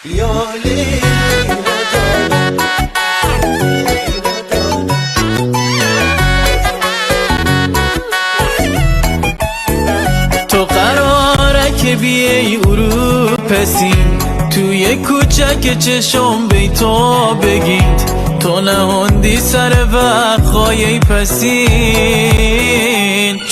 یا لیلا تو قراره که بیای اروپسین توی کوچک چشم بیتا بگید تو نهوندی سر وقای پسین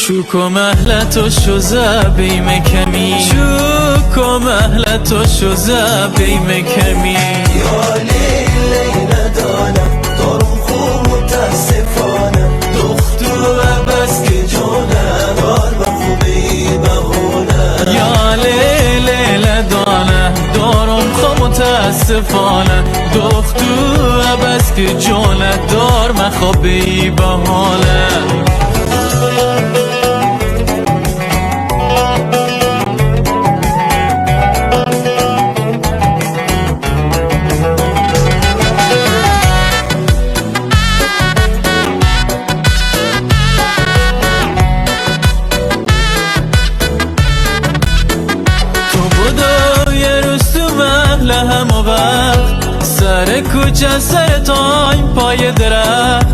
چوکو مهلتو شوزه بیم کمی چوکو مهلتو شوزه بیم کمی یا لیلا دانم دارم خوب متاسفانم دختو بس که جانم دار و خوبی بهونم یا لیلا دانم دارم خوب متاسفانم دختو بس که جانت دار مخوابی بهانه هم و وقت سر کوچه سر تایم پای درخت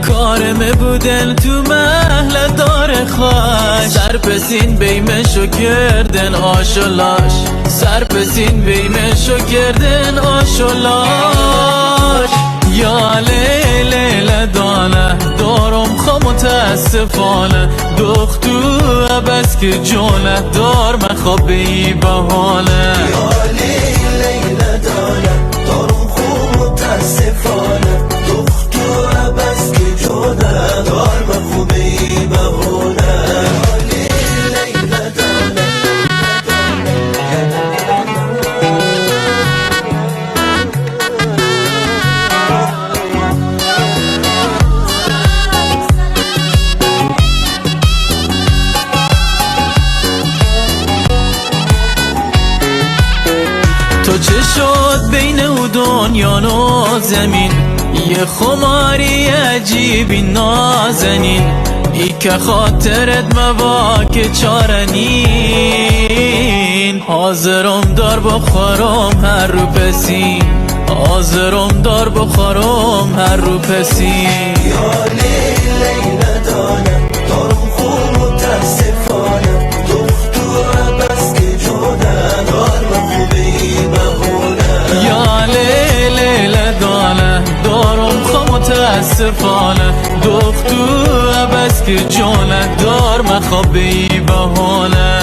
کارمه بودن تو محل دار خواهش سر پسین بیمشو کردن آشولاش سر پسین بیمشو کردن آشولاش یا لیلا دانه دارم خو متاسفانه دختو بس که جونه دار مخوابی بهانه لیلا دانم دارم خوب متاسفانم دختو بس که جانم دار و خوبی بهونم لیلا دانم تو چه شد بین او دنیا و زمین یه خماری عجیبی نازنین ای که خاطرت موا که چارنین حاضرم دار بخورم هر رو پسین حاضرم دار بخورم هر رو پسین یا لیلا دانم دارم خوب متاسفانم دختو بس که جانم دار و خوبی بهونم یا لیلا دانه دارم خو متاسفانه دختو بس که جانت دار مخوابی بهانه